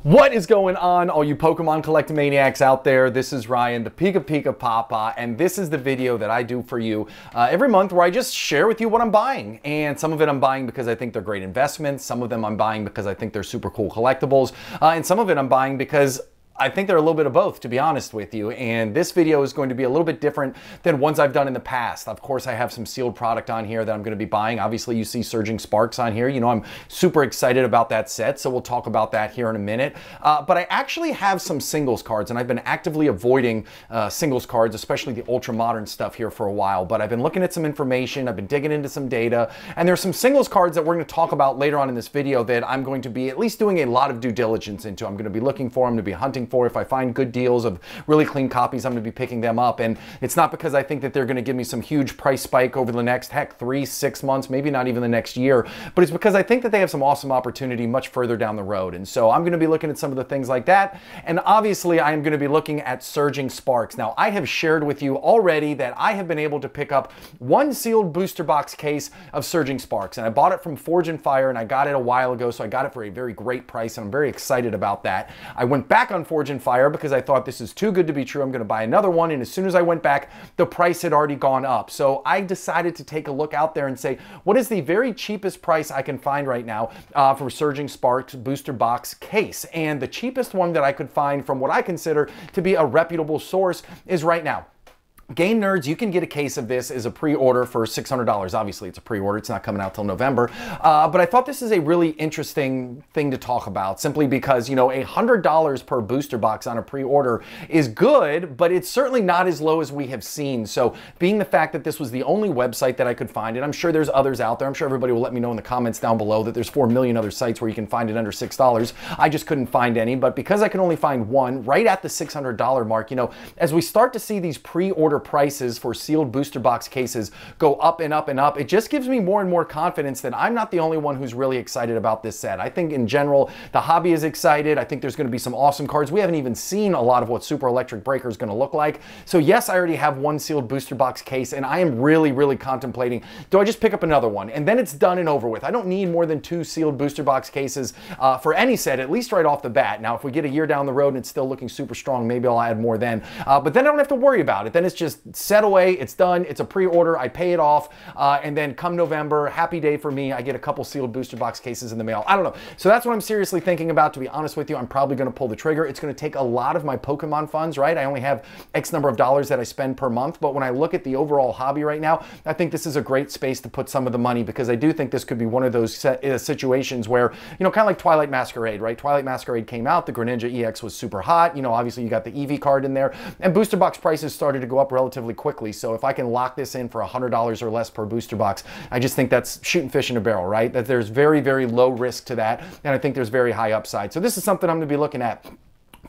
What is going on, all you Pokemon collecting maniacs out there? This is Ryan, the PikaPikaPapa, and this is the video that I do for you every month where I just share with you what I'm buying. And some of it I'm buying because I think they're great investments. Some of them I'm buying because I think they're super cool collectibles. And some of it I'm buying because I think they're a little bit of both, to be honest with you. And this video is going to be a little bit different than ones I've done in the past. Of course, I have some sealed product on here that I'm going to be buying. Obviously, you see Surging Sparks on here. You know, I'm super excited about that set, so we'll talk about that here in a minute. But I actually have some singles cards, and I've been actively avoiding singles cards, especially the ultra modern stuff here for a while. But I've been looking at some information, I've been digging into some data, and there's some singles cards that we're going to talk about later on in this video that I'm going to be at least doing a lot of due diligence into. I'm going to be looking for them, to be hunting for. If I find good deals of really clean copies, I'm going to be picking them up. And it's not because I think that they're going to give me some huge price spike over the next, heck, 3-6 months, maybe not even the next year, but it's because I think that they have some awesome opportunity much further down the road. And so I'm going to be looking at some of the things like that. And obviously I am going to be looking at Surging Sparks. Now, I have shared with you already that I have been able to pick up one sealed booster box case of Surging Sparks, and I bought it from Forge and Fire, and I got it a while ago, so I got it for a very great price, and I'm very excited about that. I went back on Forge and Fire because I thought this is too good to be true. I'm going to buy another one, and as soon as I went back, the price had already gone up. So I decided to take a look out there and say, what is the very cheapest price I can find right now for Surging Sparks booster box case? And the cheapest one that I could find from what I consider to be a reputable source is right now. Game Nerds, you can get a case of this as a pre-order for $600. Obviously, it's a pre-order. It's not coming out till November. But I thought this is a really interesting thing to talk about, simply because, you know, $100 per booster box on a pre-order is good, but it's certainly not as low as we have seen. So being the fact that this was the only website that I could find it, I'm sure there's others out there. I'm sure everybody will let me know in the comments down below that there's 4 million other sites where you can find it under $6. I just couldn't find any, but because I can only find one right at the $600 mark, you know, as we start to see these pre-order prices for sealed booster box cases go up and up and up, it just gives me more and more confidence that I'm not the only one who's really excited about this set. I think in general, the hobby is excited. I think there's going to be some awesome cards. We haven't even seen a lot of what Super Electric Breaker is going to look like. So yes, I already have one sealed booster box case, and I am really contemplating, do I just pick up another one? And then it's done and over with. I don't need more than 2 sealed booster box cases for any set, at least right off the bat. Now, if we get a year down the road and it's still looking super strong, maybe I'll add more then. But then I don't have to worry about it. Then it's just set away, it's done, it's a pre-order, I pay it off, and then come November, happy day for me, I get a couple sealed booster box cases in the mail. I don't know. So that's what I'm seriously thinking about, to be honest with you. I'm probably going to pull the trigger. It's going to take a lot of my Pokemon funds, right? I only have X number of dollars that I spend per month, but when I look at the overall hobby right now, I think this is a great space to put some of the money, because I do think this could be one of those situations where, you know, kind of like Twilight Masquerade, right? Twilight Masquerade came out, the Greninja EX was super hot, you know, obviously you got the Eevee card in there, and booster box prices started to go up relatively quickly. So if I can lock this in for $100 or less per booster box, I just think that's shooting fish in a barrel, right? That there's very low risk to that, and I think there's very high upside. So this is something I'm going to be looking at.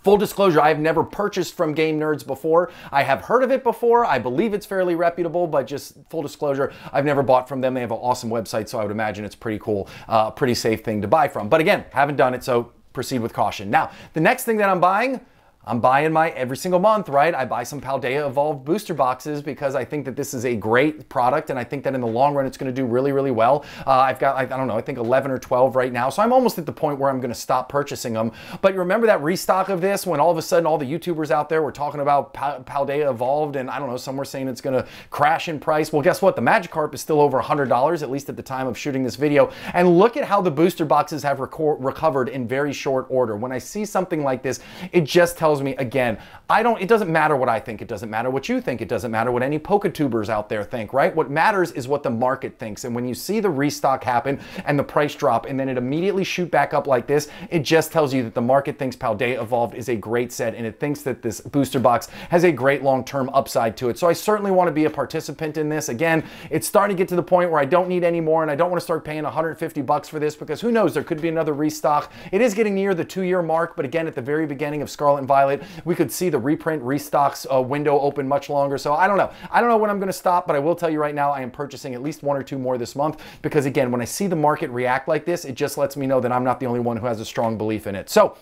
Full disclosure, I have never purchased from Game Nerds before. I have heard of it before. I believe it's fairly reputable, but just full disclosure, I've never bought from them. They have an awesome website, so I would imagine it's pretty cool, pretty safe thing to buy from. But again, haven't done it, so proceed with caution. Now, the next thing that I'm buying my every single month, right? I buy some Paldea Evolved booster boxes because I think that this is a great product, and I think that in the long run it's going to do really well. I've got, I don't know, I think 11 or 12 right now, so I'm almost at the point where I'm going to stop purchasing them. But you remember that restock of this when all of a sudden all the YouTubers out there were talking about Paldea Evolved, and I don't know, some were saying it's going to crash in price. Well, guess what? The Magikarp is still over $100, at least at the time of shooting this video. And look at how the booster boxes have recovered in very short order. When I see something like this, it just tells me, again, it doesn't matter what I think, it doesn't matter what you think, it doesn't matter what any PokeTubers out there think, right? What matters is what the market thinks. And when you see the restock happen and the price drop and then it immediately shoot back up like this, it just tells you that the market thinks Paldea Evolved is a great set, and it thinks that this booster box has a great long-term upside to it. So I certainly want to be a participant in this. Again, it's starting to get to the point where I don't need any more, and I don't want to start paying 150 bucks for this, because who knows, there could be another restock. It is getting near the 2-year mark, but again, at the very beginning of Scarlet and Violet, we could see the reprint restocks window open much longer. So I don't know. I don't know when I'm going to stop, but I will tell you right now, I am purchasing at least 1 or 2 more this month, because again, when I see the market react like this, it just lets me know that I'm not the only one who has a strong belief in it. So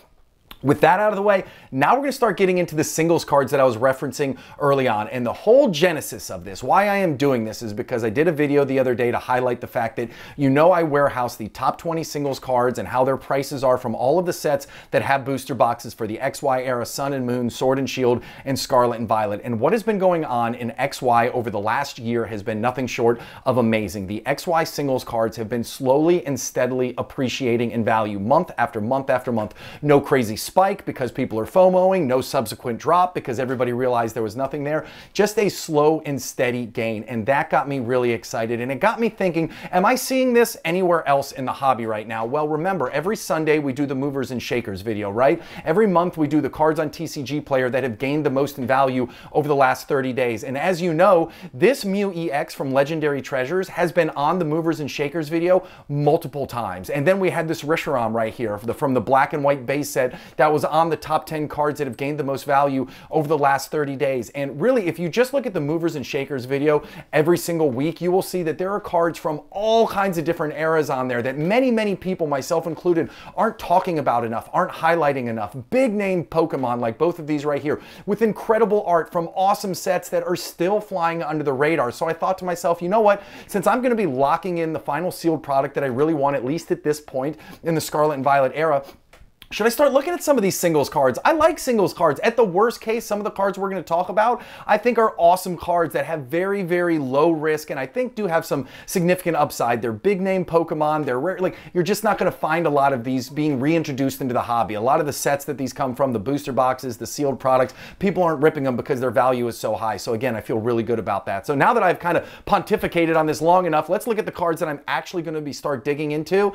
With that out of the way, now we're going to start getting into the singles cards that I was referencing early on. And the whole genesis of this, why I am doing this, is because I did a video the other day to highlight the fact that I warehouse the top 20 singles cards and how their prices are from all of the sets that have booster boxes for the XY era, Sun and Moon, Sword and Shield, and Scarlet and Violet. And what has been going on in XY over the last year has been nothing short of amazing. The XY singles cards have been slowly and steadily appreciating in value month after month after month. No crazy spike because people are FOMOing, no subsequent drop because everybody realized there was nothing there, just a slow and steady gain. And that got me really excited, and it got me thinking, am I seeing this anywhere else in the hobby right now? Well, remember, every Sunday we do the movers and shakers video, right? Every month we do the cards on TCG Player that have gained the most in value over the last 30 days. And as you know, this Mew EX from Legendary Treasures has been on the movers and shakers video multiple times. And then we had this Reshiram right here from the black and white base set that was on the top 10 cards that have gained the most value over the last 30 days. And really, if you just look at the movers and shakers video every single week, you will see that there are cards from all kinds of different eras on there that many people, myself included, aren't talking about enough, aren't highlighting enough. Big name Pokemon like both of these right here with incredible art from awesome sets that are still flying under the radar. So I thought to myself, you know what, since I'm going to be locking in the final sealed product that I really want, at least at this point in the Scarlet and Violet era, should I start looking at some of these singles cards? I like singles cards. At the worst case, some of the cards we're going to talk about, I think are awesome cards that have very low risk and I think do have some significant upside. They're big name Pokemon. They're rare. Like, you're just not going to find a lot of these being reintroduced into the hobby. A lot of the sets that these come from, the booster boxes, the sealed products, people aren't ripping them because their value is so high. So again, I feel really good about that. So now that I've kind of pontificated on this long enough, let's look at the cards that I'm actually going to start digging into.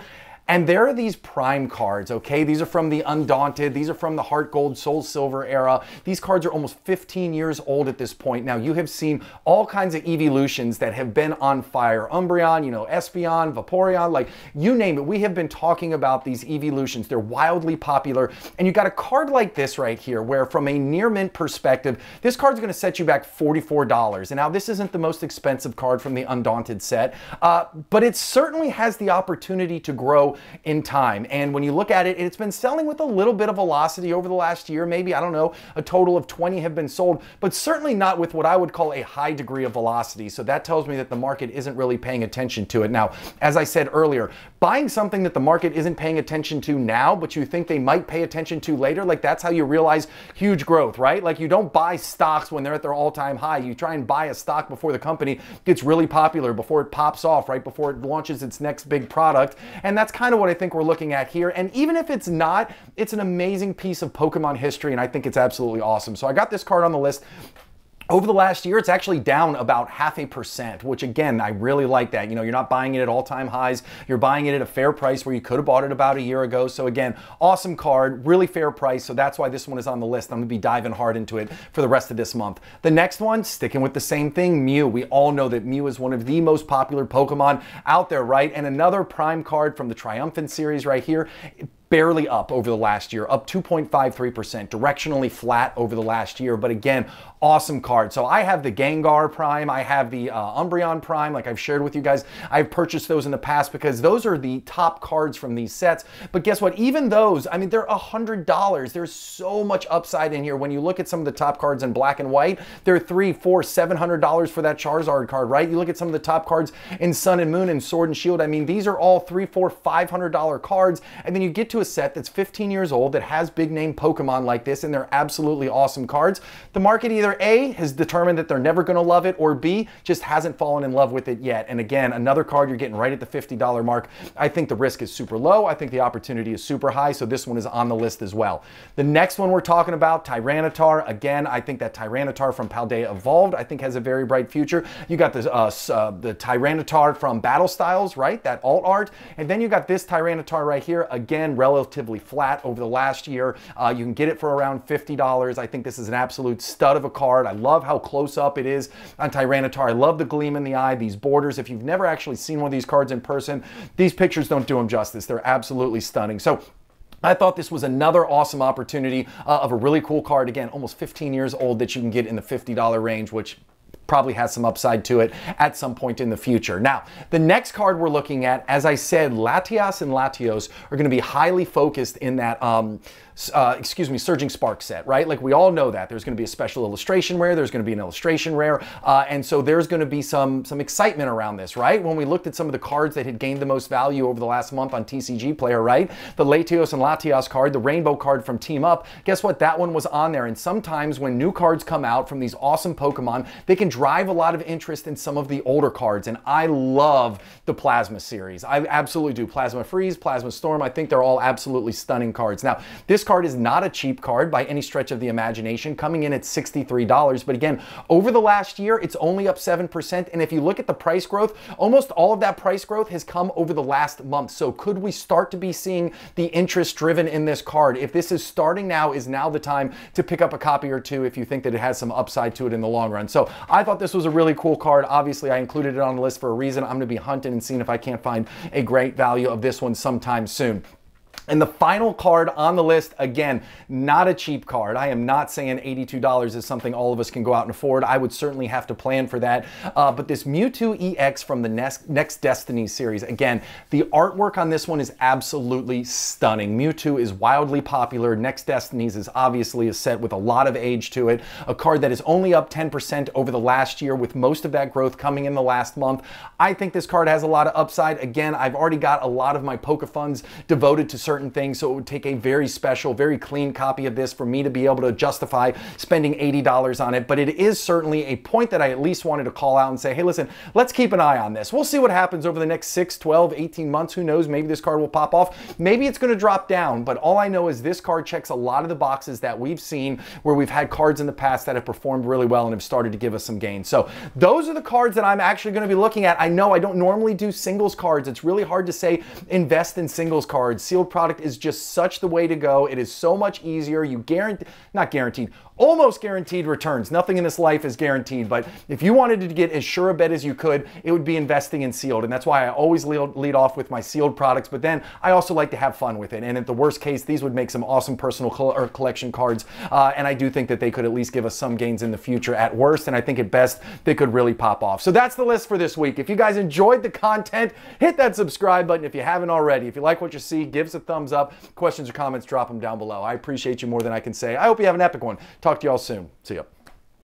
And there are these prime cards, okay? These are from the Undaunted. These are from the Heart Gold, Soul Silver era. These cards are almost 15 years old at this point. Now, you have seen all kinds of evolutions that have been on fire. Umbreon, Espeon, Vaporeon, like you name it. We have been talking about these evolutions. They're wildly popular. And you got a card like this right here, where from a near mint perspective, this card's gonna set you back $44. And now this isn't the most expensive card from the Undaunted set, but it certainly has the opportunity to grow in time. And when you look at it, it's been selling with a little bit of velocity over the last year. Maybe, I don't know, a total of 20 have been sold, but certainly not with what I would call a high degree of velocity. So that tells me that the market isn't really paying attention to it. Now, as I said earlier, buying something that the market isn't paying attention to now, but you think they might pay attention to later, like that's how you realize huge growth, right? Like you don't buy stocks when they're at their all-time high. You try and buy a stock before the company gets really popular, before it pops off, right? Before it launches its next big product. And that's kind of what I think we're looking at here. And even if it's not, it's an amazing piece of Pokemon history, and I think it's absolutely awesome. So I got this card on the list. Over the last year, it's actually down about 0.5%, which again, I really like that. You're not buying it at all-time highs. You're buying it at a fair price where you could have bought it about a year ago. So again, awesome card, really fair price. So that's why this one is on the list. I'm gonna be diving hard into it for the rest of this month. The next one, sticking with the same thing, Mew. We all know that Mew is one of the most popular Pokemon out there, right? And another prime card from the Triumphant series right here. Barely up over the last year, up 2.53%, directionally flat over the last year. But again, awesome card. So I have the Gengar Prime, I have the Umbreon Prime, like I've shared with you guys. I've purchased those in the past because those are the top cards from these sets. But guess what? Even those, I mean, they're $100. There's so much upside in here. When you look at some of the top cards in black and white, they're $300, $400, $700 for that Charizard card, right? You look at some of the top cards in Sun and Moon and Sword and Shield. I mean, these are all $300, $400, $500 cards. And then you get to a set that's 15 years old that has big name Pokemon like this, and they're absolutely awesome cards. The market either A, has determined that they're never going to love it, or B, just hasn't fallen in love with it yet. And again, another card you're getting right at the $50 mark. I think the risk is super low. I think the opportunity is super high, so this one is on the list as well. The next one we're talking about, Tyranitar. Again, I think that Tyranitar from Paldea Evolved, I think has a very bright future. You got the Tyranitar from Battle Styles, right? That alt art. And then you got this Tyranitar right here. Again, relatively flat over the last year. You can get it for around $50. I think this is an absolute stud of a card. I love how close up it is on Tyranitar. I love the gleam in the eye, these borders. If you've never actually seen one of these cards in person, these pictures don't do them justice. They're absolutely stunning. So I thought this was another awesome opportunity of a really cool card. Again, almost 15 years old that you can get in the $50 range, which probably has some upside to it at some point in the future. Now, the next card we're looking at, as I said, Latios and Latios are going to be highly focused in that Surging Spark set, right? Like we all know that. There's going to be a special illustration rare, there's going to be an illustration rare, and so there's going to be some excitement around this, right? When we looked at some of the cards that had gained the most value over the last month on TCG Player, right? The Latios and Latios card, the rainbow card from Team Up, guess what? That one was on there, and sometimes when new cards come out from these awesome Pokemon, they can drive a lot of interest in some of the older cards, and I love the Plasma series. I absolutely do. Plasma Freeze, Plasma Storm, I think they're all absolutely stunning cards. Now, this card is not a cheap card by any stretch of the imagination, coming in at $63. But again, over the last year, it's only up 7%. And if you look at the price growth, almost all of that price growth has come over the last month. So could we start to be seeing the interest driven in this card? If this is starting now, is now the time to pick up a copy or two if you think that it has some upside to it in the long run. So I thought this was a really cool card. Obviously, I included it on the list for a reason. I'm going to be hunting and seeing if I can't find a great value of this one sometime soon. And the final card on the list, again, not a cheap card. I am not saying $82 is something all of us can go out and afford. I would certainly have to plan for that. But this Mewtwo EX from the Next Destiny series, again, the artwork on this one is absolutely stunning. Mewtwo is wildly popular. Next Destinies is obviously a set with a lot of age to it. A card that is only up 10% over the last year, with most of that growth coming in the last month. I think this card has a lot of upside. Again, I've already got a lot of my Poke funds devoted to certain things, so it would take a very special, very clean copy of this for me to be able to justify spending $80 on it. But it is certainly a point that I at least wanted to call out and say, hey, listen, let's keep an eye on this. We'll see what happens over the next 6, 12, 18 months. Who knows? Maybe this card will pop off. Maybe it's going to drop down, but all I know is this card checks a lot of the boxes that we've seen where we've had cards in the past that have performed really well and have started to give us some gains. So those are the cards that I'm actually going to be looking at. I know I don't normally do singles cards. It's really hard to say invest in singles cards. Sealed product is just such the way to go. It is so much easier. You not guaranteed, almost guaranteed returns. Nothing in this life is guaranteed, but if you wanted to get as sure a bet as you could, it would be investing in sealed. And that's why I always lead off with my sealed products, but then I also like to have fun with it. And at the worst case, these would make some awesome personal collection cards. And I do think that they could at least give us some gains in the future at worst. And I think at best, they could really pop off. So that's the list for this week. If you guys enjoyed the content, hit that subscribe button if you haven't already. If you like what you see, give us a thumbs up. Questions or comments, drop them down below. I appreciate you more than I can say. I hope you have an epic one. Talk to y'all soon. See ya.